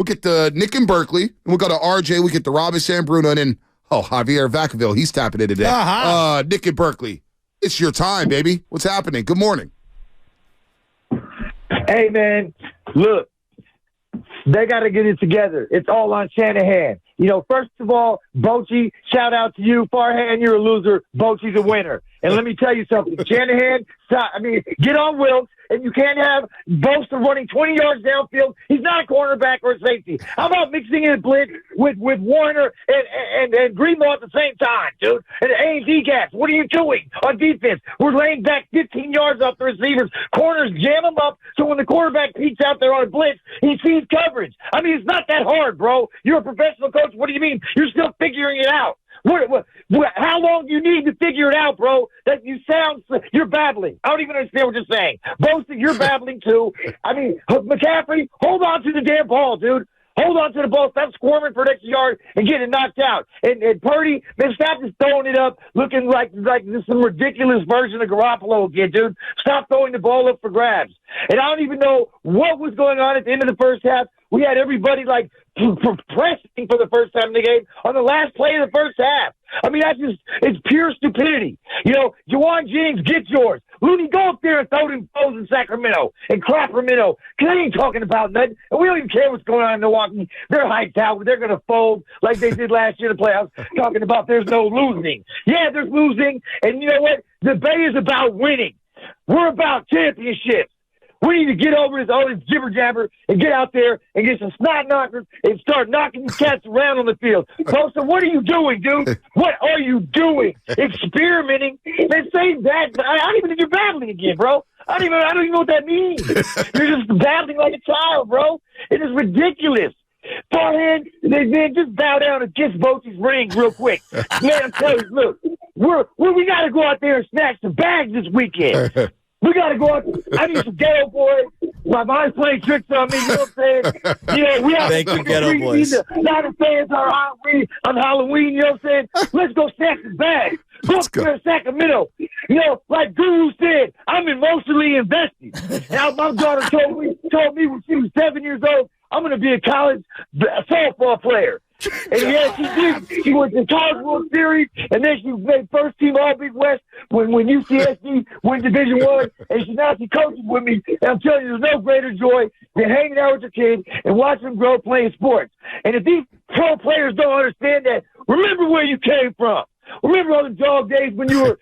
We'll get the Nick in Berkeley, and we'll go to RJ. We get the Robin San Bruno, and then, Javier Vacaville. He's tapping in today. Nick in Berkeley. It's your time, baby. What's happening? Good morning. Hey, man, look, they got to get it together. It's all on Shanahan. First of all, Bochy, shout out to you. Farhan, you're a loser. Bochy's a winner. And let me tell you something. Shanahan, get on Wilkes, and you can't have Bosa running 20 yards downfield. He's not a cornerback or a safety. How about mixing in blitz with Warner and Greenlaw at the same time, dude? And A&D gaps. What are you doing on defense? We're laying back 15 yards off the receivers. Corners jam them up so when the quarterback peeks out there on a blitz, he sees coverage. It's not that hard, bro. You're a professional coach. What do you mean? You're still figuring it out. How long do you need to figure it out, bro? You're babbling. I don't even understand what you're saying. Bosa, you're babbling too. McCaffrey, hold on to the damn ball, dude. Hold on to the ball. Stop squirming for an extra yard and get it knocked out. And Purdy, man, stop just throwing it up looking like this some ridiculous version of Garoppolo again, dude. Stop throwing the ball up for grabs. And I don't even know what was going on at the end of the first half. We had everybody pressing for the first time in the game on the last play of the first half. It's pure stupidity. Juwan Jennings, get yours. Looney, go up there and throw them foes in Sacramento and Crapramento. Because they ain't talking about nothing. And we don't even care what's going on in Milwaukee. They're hyped out. They're going to fold like they did last year in the playoffs, talking about there's no losing. Yeah, there's losing. And you know what? The Bay is about winning. We're about championships. We need to get over all this jibber jabber and get out there and get some snot knockers and start knocking these cats around on the field. Bosa, what are you doing, dude? What are you doing? Experimenting? Man, say that. I don't even think you're babbling again, bro. I don't even know what that means. You're just babbling like a child, bro. It is ridiculous. Farhan, man, just bow down and kiss Bochy's ring real quick. Man, I'm telling you, look, we got to go out there and snatch some bags this weekend. We got to go out. I need some Ghetto Boys. My mind's playing tricks on me, you know what I'm saying? We have Thank you, Ghetto Boys. Not the fans are on Halloween, you know what I'm saying? Let's go snatch some bags. Go up there in Sacramento. Like Guru said, I'm emotionally invested. Now, my daughter told me when she was 7 years old, I'm going to be a college softball player. And yeah, she did. She went to College World Series, and then she made first team All Big West when UCSD won Division I. And she coaches with me. And I'm telling you, there's no greater joy than hanging out with your kids and watching them grow playing sports. And if these pro players don't understand that, remember where you came from. Remember all the dog days when you were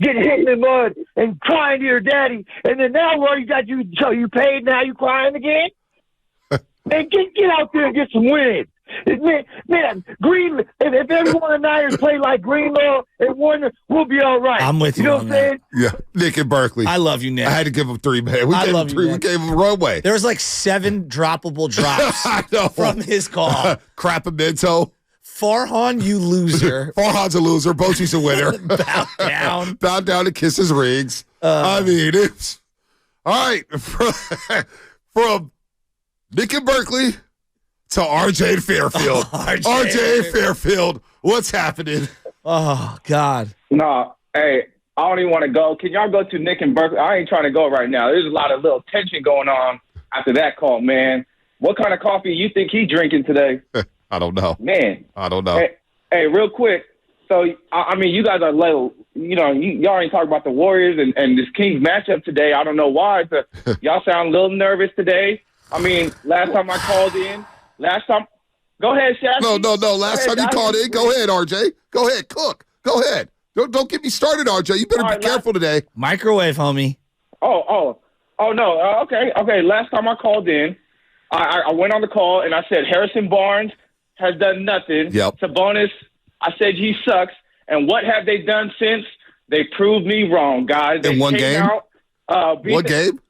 getting hit in the mud and crying to your daddy. And then now where you paid, now you crying again? Man, get out there and get some wins. Man, if every one of the Niners play like Greenlaw and Warner, we'll be all right. I'm with you. You know what I'm saying? Yeah, Nick in Berkeley. I love you, Nick. I had to give him 3, man. We gave him a runway. There was 7 droppable drops from his call. Crapamento. Farhan, you loser. Farhan's a loser. Bochy's a winner. Bow down. Bow down and kiss his rings. It's all right. From Nick in Berkeley to RJ in Fairfield. RJ in Fairfield. What's happening? Oh, God. No, hey, I don't even want to go. Can y'all go to Nick in Berkeley? I ain't trying to go right now. There's a lot of little tension going on after that call, man. What kind of coffee you think he drinking today? I don't know. Man. I don't know. Hey, real quick. So, you guys are little, y'all ain't talking about the Warriors and this Kings matchup today. I don't know why, but y'all sound a little nervous today. Last time I called in, go ahead, Shaq. No. Last time you called in, go ahead, RJ. Go ahead, cook. Go ahead. Don't get me started, RJ. You better be careful today. Microwave, homie. Oh, no. Okay. Last time I called in, I went on the call and I said Harrison Barnes has done nothing. Yep. Sabonis, I said he sucks. And what have they done since? They proved me wrong, guys. In one game? One game?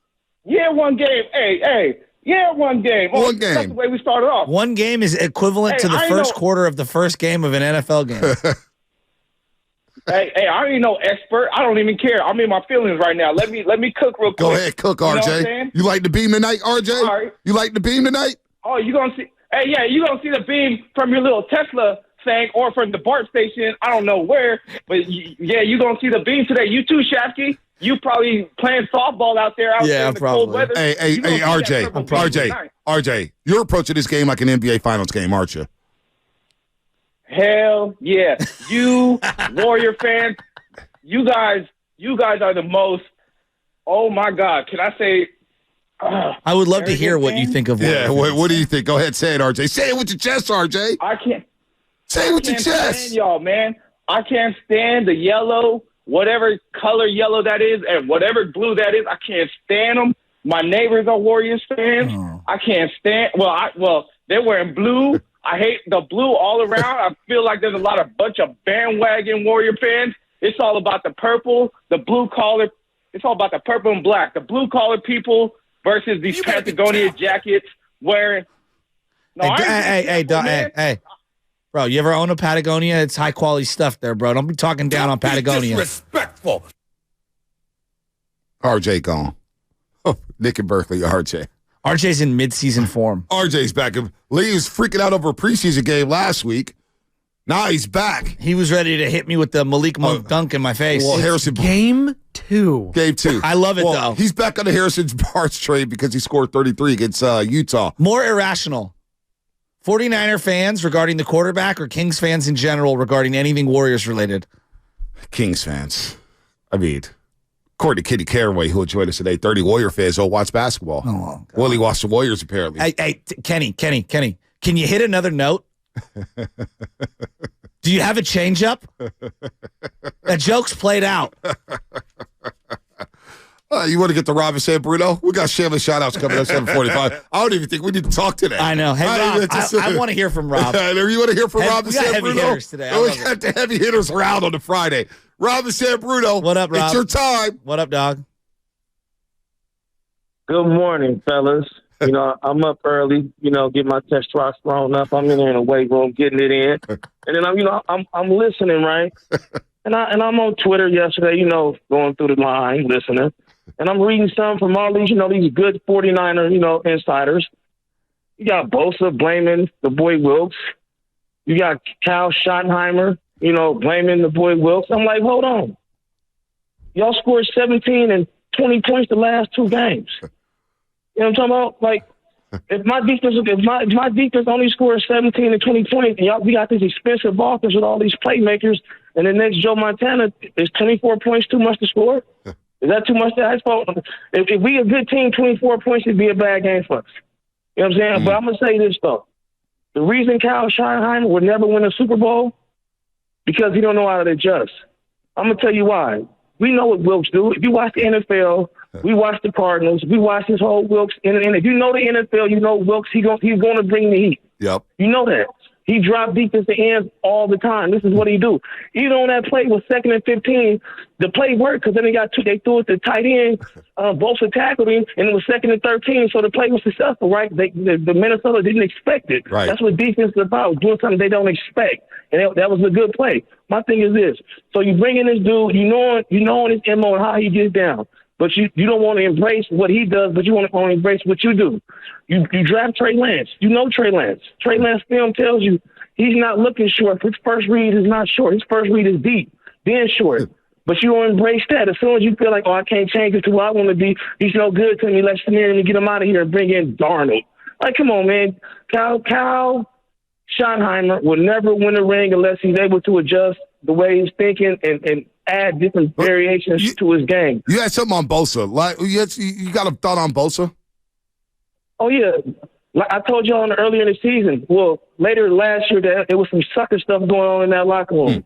Yeah, one game. Hey. Yeah, one game. One game. That's the way we started off. One game is equivalent to the first quarter of the first game of an NFL game. Hey, I ain't no expert. I don't even care. I'm in my feelings right now. Let me cook real quick. Go ahead, cook, RJ. You like the beam tonight, RJ? All right. You like the beam tonight? Oh, you gonna see? Hey, yeah, you gonna see the beam from your little Tesla thing or from the BART station. I don't know where, but yeah, you gonna see the beam today. You too, Shafky. You probably playing softball out there in the cold weather. Hey, RJ, you're approaching this game like an NBA Finals game, aren't you? Hell yeah. You Warrior fans, you guys are the most, oh my God, can I say, I would love to hear what you think of Warrior fans. What do you think? Go ahead, say it, RJ. Say it with your chest, RJ. I can't. Say it with your chest. Stand y'all, man. I can't stand the yellow, whatever color yellow that is, and whatever blue that is. I can't stand them. My neighbors are Warriors fans. Oh. I can't stand. Well, they're wearing blue. I hate the blue all around. I feel like there's a bunch of bandwagon Warrior fans. It's all about the purple, the blue collar. It's all about the purple and black. The blue collar people versus these Patagonia jackets wearing. No, hey. Bro, you ever own a Patagonia? It's high quality stuff there, bro. Don't be talking down on Patagonia. Disrespectful. RJ gone. Oh, Nick and Berkeley, RJ. RJ's in mid-season form. RJ's back. Lee was freaking out over a preseason game last week. Now he's back. He was ready to hit me with the Malik Monk dunk in my face. Well, Harrison. Game 2. I love it, though. He's back on the Harrison Barnes trade because he scored 33 against Utah. More irrational. 49er fans regarding the quarterback or Kings fans in general regarding anything Warriors related? Kings fans. I mean, according to Kitty Caraway, who will join us today, 30 Warrior fans don't watch basketball. Oh, Willie watched the Warriors, apparently. Hey, Kenny, can you hit another note? Do you have a changeup? That joke's played out. You want to get to Rob and San Bruno? We got shameless shout-outs coming up 7:45. I don't even think we need to talk today. I know. Hey, Rob, I want to hear from Rob. You want to hear from Rob and San Bruno? We got heavy hitters today. We got the heavy hitters around on the Friday. Rob and San Bruno. What up, Rob? It's your time. What up, dog? Good morning, fellas. I'm up early, get my testosterone up. I'm in there in the weight room getting it in. And then I'm listening, right? And I'm on Twitter yesterday, going through the line, listening. And I'm reading some from all these, these good 49er, insiders. You got Bosa blaming the boy Wilkes. You got Kyle Schottenheimer, blaming the boy Wilkes. I'm like, hold on. Y'all scored 17 and 20 points the last 2 games. You know what I'm talking about? Like, if my defense only scores 17 and 20 points, and we got this expensive offense with all these playmakers, and the next Joe Montana is 24 points too much to score? Is that too much to ask for? If we a good team, 24 points would be a bad game for us. You know what I'm saying? But I'm going to say this, though. The reason Kyle Schottenheimer would never win a Super Bowl, because he don't know how to adjust. I'm going to tell you why. We know what Wilkes do. If you watch the NFL, we watch the Cardinals, we watch his whole Wilkes. And if you know the NFL, you know Wilkes, he's going to bring the heat. Yep. You know that. He dropped defensive ends all the time. This is what he do. Even on that play with 2nd and 15, the play worked because then they threw it to tight end. Bosa tackled him, and it was 2nd and 13, so the play was successful, right? The Minnesota didn't expect it. Right. That's what defense is about, doing something they don't expect. And that was a good play. My thing is this. So you bring in this dude, you know his MO and how he gets down. But you don't want to embrace what he does, but you want to only embrace what you do. You draft Trey Lance. You know Trey Lance. Trey Lance film tells you he's not looking short. His first read is not short. His first read is deep, then short. But you don't embrace that. As soon as you feel like, I can't change it to who I want to be, he's no good to me. Let's snare him and get him out of here and bring in Darnold. Like, come on, man. Kyle Schottenheimer will never win a ring unless he's able to adjust the way he's thinking and add different variations to his game. You had something on Bosa. Like you got a thought on Bosa? Oh, yeah. Like I told you earlier in the season, later last year, there was some sucker stuff going on in that locker room.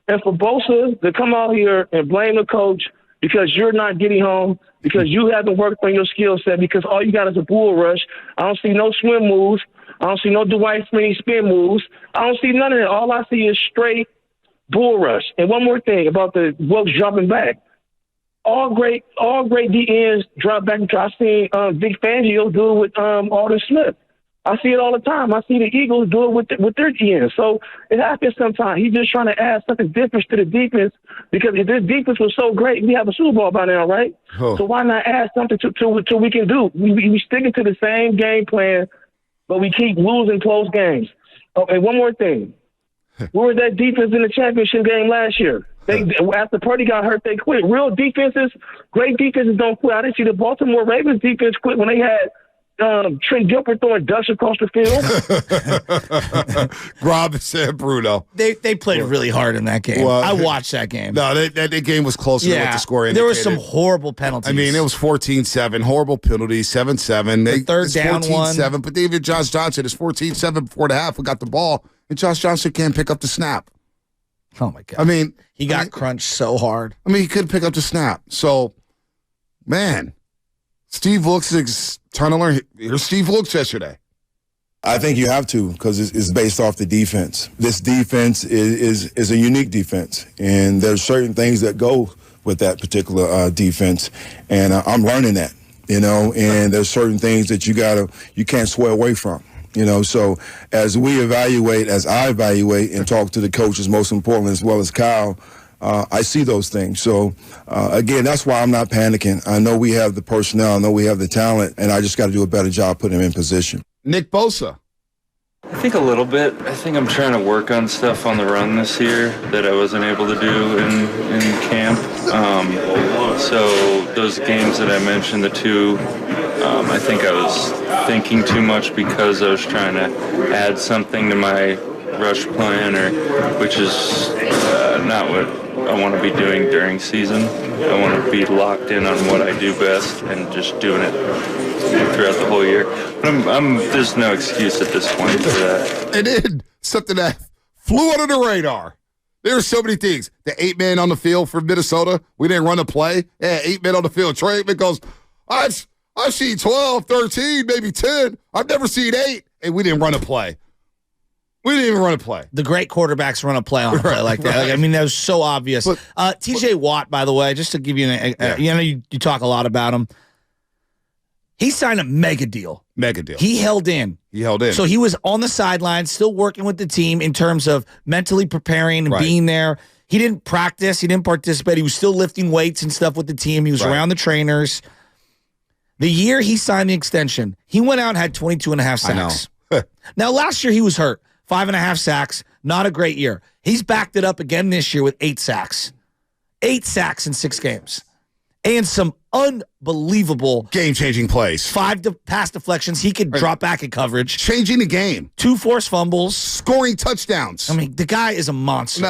And for Bosa to come out here and blame the coach because you're not getting home, because you haven't worked on your skill set, because all you got is a bull rush. I don't see no swim moves. I don't see no Dwight Freeney spin moves. I don't see none of that. All I see is straight bull rush. And one more thing about the Wilkes dropping back. All great DNs drop back. I've seen Vic Fangio do it with Alden Smith. I see it all the time. I see the Eagles do it with their DNs. So it happens sometimes. He's just trying to add something different to the defense, because if this defense was so great, we have a Super Bowl by now, right? Oh. So why not add something to we can do? We sticking to the same game plan, but we keep losing close games. Oh, and one more thing. Where was that defense in the championship game last year? After Purdy got hurt, they quit. Real defenses, great defenses don't quit. I didn't see the Baltimore Ravens defense quit when they had Trent Gilbert throwing dust across the field. Robinson and Bruno. They played really hard in that game. I watched that game. No, that game was closer than what the score indicated. There were some horrible penalties. I mean, it was 14-7, horrible penalties, 7-7. The third down 14-7, one. but David Josh Johnson is 14-7 before the half. We got the ball, and Josh Johnson can't pick up the snap. Oh, my God. I mean, he got crunched so hard. I mean, he couldn't pick up the snap. So, man, Steve Wilkes' trying to learn. Here's Steve Wilkes yesterday. I think you have to, because it's based off the defense. This defense is a unique defense, and there's certain things that go with that particular defense, and I'm learning that, and there's certain things that you can't sway away from. So as I evaluate and talk to the coaches, most importantly, as well as Kyle, I see those things. So, again, that's why I'm not panicking. I know we have the personnel. I know we have the talent, and I just got to do a better job putting them in position. Nick Bosa. I think a little bit. I think I'm trying to work on stuff on the run this year that I wasn't able to do in camp. So those games that I mentioned, the two, I think I was thinking too much because I was trying to add something to my rush plan, which is not what I want to be doing during season. I want to be locked in on what I do best and just doing it throughout the whole year. But there's no excuse at this point for that. It did something that flew under the radar. There were so many things. The 8 men on the field for Minnesota, we didn't run a play. Yeah, 8 men on the field. Trey Aikman goes, I've seen 12, 13, maybe 10. I've never seen 8, and we didn't run a play. We didn't even run a play. The great quarterbacks run a play on a play like that. Like, I mean, that was so obvious. TJ Watt, by the way, just to give you you talk a lot about him. He signed a mega deal. He held in. So he was on the sideline, still working with the team in terms of mentally preparing and being there. He didn't practice. He didn't participate. He was still lifting weights and stuff with the team. He was around the trainers. The year he signed the extension, he went out and had 22.5 sacks. Now, last year he was hurt. 5.5 sacks. Not a great year. He's backed it up again this year with 8 sacks. 8 sacks in 6 games. And some unbelievable game-changing plays. 5 pass deflections. He could drop back in coverage. Changing the game. 2 forced fumbles. Scoring touchdowns. I mean, the guy is a monster.